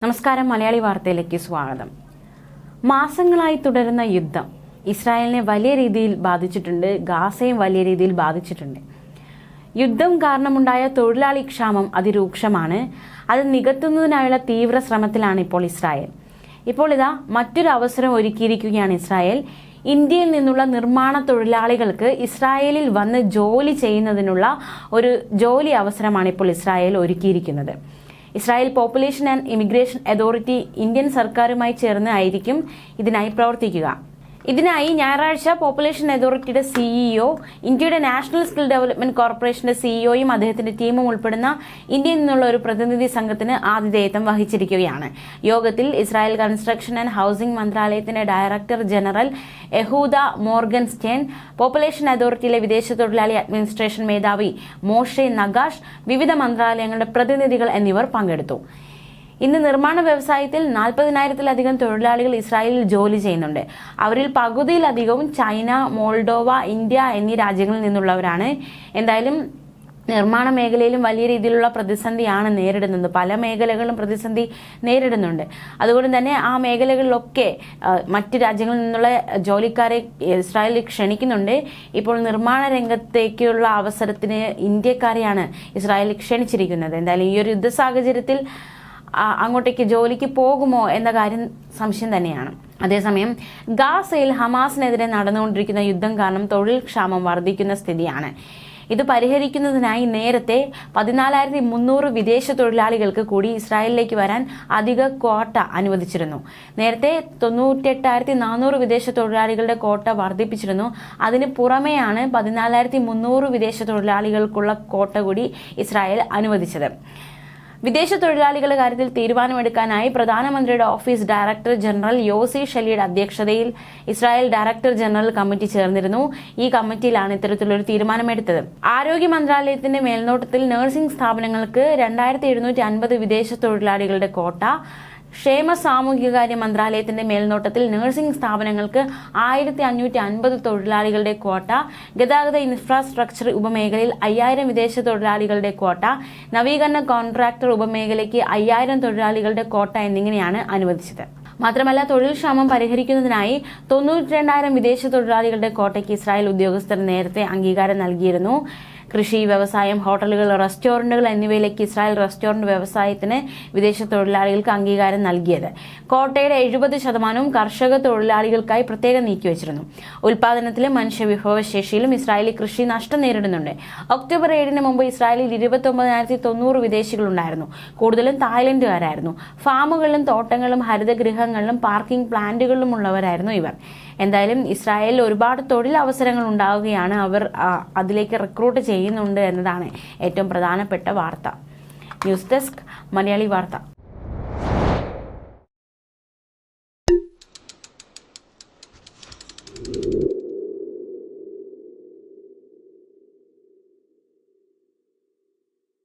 നമസ്കാരം, മലയാളി വാർത്തയിലേക്ക് സ്വാഗതം. മാസങ്ങളായി തുടരുന്ന യുദ്ധം ഇസ്രായേലിനെ വലിയ രീതിയിൽ ബാധിച്ചിട്ടുണ്ട്. ഗാസയും വലിയ രീതിയിൽ ബാധിച്ചിട്ടുണ്ട്. യുദ്ധം കാരണമുണ്ടായ തൊഴിലാളി ക്ഷാമം അതിരൂക്ഷമാണ്. അത് നികത്തുന്നതിനായുള്ള തീവ്ര ശ്രമത്തിലാണ് ഇപ്പോൾ ഇസ്രായേൽ. ഇപ്പോൾ ഇതാ മറ്റൊരു അവസരം ഒരുക്കിയിരിക്കുകയാണ് ഇസ്രായേൽ. ഇന്ത്യയിൽ നിന്നുള്ള നിർമ്മാണ തൊഴിലാളികൾക്ക് ഇസ്രായേലിൽ വന്ന് ജോലി ചെയ്യുന്നതിനുള്ള ഒരു ജോലി അവസരമാണ് ഇപ്പോൾ ഇസ്രായേൽ ഒരുക്കിയിരിക്കുന്നത്. Israel population and immigration authority Indian സർക്കാരുമായി ചേർന്ന് ആയിരിക്കും ഇതിനായി പ്രവർത്തിക്കുക. ഇതിനായി ഞായറാഴ്ച പോപ്പുലേഷൻ അതോറിറ്റിയുടെ സിഇഒ, ഇന്ത്യയുടെ നാഷണൽ സ്കിൽ ഡെവലപ്മെന്റ് കോർപ്പറേഷന്റെ സിഇഒയും അദ്ദേഹത്തിന്റെ ടീമും ഉൾപ്പെടുന്ന ഇന്ത്യയിൽ നിന്നുള്ള ഒരു പ്രതിനിധി സംഘത്തിന് ആതിഥേയത്വം വഹിച്ചിരിക്കുകയാണ്. യോഗത്തിൽ ഇസ്രായേൽ കൺസ്ട്രക്ഷൻ ആൻഡ് ഹൌസിംഗ് മന്ത്രാലയത്തിന്റെ ഡയറക്ടർ ജനറൽ യഹൂദ മോർഗൻസ്റ്റൈൻ, പോപ്പുലേഷൻ അതോറിറ്റിയിലെ വിദേശ തൊഴിലാളി അഡ്മിനിസ്ട്രേഷൻ മേധാവി മോഷെ നഗാഷ്, വിവിധ മന്ത്രാലയങ്ങളുടെ പ്രതിനിധികൾ എന്നിവർ പങ്കെടുത്തു. ഇന്ന് നിർമ്മാണ വ്യവസായത്തിൽ 40,000-ലധികം തൊഴിലാളികൾ ഇസ്രായേലിൽ ജോലി ചെയ്യുന്നുണ്ട്. അവരിൽ പകുതിയിലധികവും ചൈന, മോൾഡോവ, ഇന്ത്യ എന്നീ രാജ്യങ്ങളിൽ നിന്നുള്ളവരാണ്. എന്തായാലും നിർമ്മാണ മേഖലയിലും വലിയ രീതിയിലുള്ള പ്രതിസന്ധിയാണ് നേരിടുന്നത്. പല മേഖലകളും പ്രതിസന്ധി നേരിടുന്നുണ്ട്. അതുകൊണ്ട് തന്നെ ആ മേഖലകളിലൊക്കെ മറ്റ് രാജ്യങ്ങളിൽ നിന്നുള്ള ജോലിക്കാരെ ഇസ്രായേലിൽ ക്ഷണിക്കുന്നുണ്ട്. ഇപ്പോൾ നിർമ്മാണ രംഗത്തേക്കുള്ള അവസരത്തിന് ഇന്ത്യക്കാരെയാണ് ഇസ്രായേൽ ക്ഷണിച്ചിരിക്കുന്നത്. എന്തായാലും ഈ ഒരു യുദ്ധ സാഹചര്യത്തിൽ അങ്ങോട്ടേക്ക് ജോലിക്ക് പോകുമോ എന്ന കാര്യം സംശയം തന്നെയാണ്. അതേസമയം ഗാസയിൽ ഹമാസിനെതിരെ നടന്നുകൊണ്ടിരിക്കുന്ന യുദ്ധം കാരണം തൊഴിൽ ക്ഷാമം വർദ്ധിക്കുന്ന സ്ഥിതിയാണ്. ഇത് പരിഹരിക്കുന്നതിനായി നേരത്തെ 14,300 വിദേശ തൊഴിലാളികൾക്ക് കൂടി ഇസ്രായേലിലേക്ക് വരാൻ അധിക ക്വാട്ട അനുവദിച്ചിരുന്നു. നേരത്തെ 98,400 വിദേശ തൊഴിലാളികളുടെ ക്വാട്ട വർദ്ധിപ്പിച്ചിരുന്നു. അതിന് പുറമെയാണ് 14,300 വിദേശ തൊഴിലാളികൾക്കുള്ള ക്വാട്ട കൂടി ഇസ്രായേൽ അനുവദിച്ചത്. വിദേശ തൊഴിലാളികളുടെ കാര്യത്തിൽ തീരുമാനമെടുക്കാനായി പ്രധാനമന്ത്രിയുടെ ഓഫീസ് ഡയറക്ടർ ജനറൽ യോസി ഷെലിയുടെ അധ്യക്ഷതയിൽ ഇസ്രായേൽ ഡയറക്ടർ ജനറൽ കമ്മിറ്റി ചേർന്നിരുന്നു. ഈ കമ്മിറ്റിയിലാണ് ഇത്തരത്തിലൊരു തീരുമാനമെടുത്തത്. ആരോഗ്യ മന്ത്രാലയത്തിന്റെ മേൽനോട്ടത്തിൽ നഴ്സിംഗ് സ്ഥാപനങ്ങൾക്ക് 2,750 വിദേശ തൊഴിലാളികളുടെ ക്വാട്ട, ക്ഷേമ സാമൂഹികകാര്യ മന്ത്രാലയത്തിന്റെ മേൽനോട്ടത്തിൽ നഴ്സിംഗ് സ്ഥാപനങ്ങൾക്ക് 1,550 തൊഴിലാളികളുടെ ക്വാട്ട, ഗതാഗത ഇൻഫ്രാസ്ട്രക്ചർ ഉപമേഖലയിൽ 5,000 വിദേശ തൊഴിലാളികളുടെ ക്വാട്ട, നവീകരണ കോൺട്രാക്ടർ ഉപമേഖലയ്ക്ക് 5,000 തൊഴിലാളികളുടെ ക്വാട്ട എന്നിങ്ങനെയാണ് അനുവദിച്ചത്. മാത്രമല്ല, തൊഴിൽ ക്ഷാമം പരിഹരിക്കുന്നതിനായി 92,000 വിദേശ തൊഴിലാളികളുടെ ക്വാട്ടയ്ക്ക് ഇസ്രായേൽ ഉദ്യോഗസ്ഥർ നേരത്തെ അംഗീകാരം നൽകിയിരുന്നു. കൃഷി, വ്യവസായം, ഹോട്ടലുകൾ, റെസ്റ്റോറന്റുകൾ എന്നിവയിലേക്ക് ഇസ്രായേൽ റെസ്റ്റോറന്റ് വ്യവസായത്തിന് വിദേശ തൊഴിലാളികൾക്ക് അംഗീകാരം നൽകിയത്. ക്വാട്ടയുടെ 70% കർഷക തൊഴിലാളികൾക്കായി പ്രത്യേകം നീക്കിവച്ചിരുന്നു. ഉൽപാദനത്തിലും മനുഷ്യവിഭവശേഷിയിലും ഇസ്രായേലി കൃഷി നഷ്ടം നേരിടുന്നുണ്ട്. ഒക്ടോബർ 7 മുമ്പ് ഇസ്രായേലിൽ 29,990 വിദേശികളുണ്ടായിരുന്നു. കൂടുതലും തായ്ലൻഡുകാരായിരുന്നു. ഫാമുകളിലും തോട്ടങ്ങളിലും ഹരിതഗൃഹങ്ങളിലും പാർക്കിംഗ് പ്ലാന്റുകളിലും ഉള്ളവരായിരുന്നു ഇവർ. എന്തായാലും ഇസ്രായേലിൽ ഒരുപാട് തൊഴിലവസരങ്ങൾ ഉണ്ടാവുകയാണ്. അവർ അതിലേക്ക് റിക്രൂട്ട് ചെയ്യുന്നുണ്ട് എന്നതാണ് ഏറ്റവും പ്രധാനപ്പെട്ട വാർത്ത. ന്യൂസ് ഡെസ്ക്, മലയാളി വാർത്ത.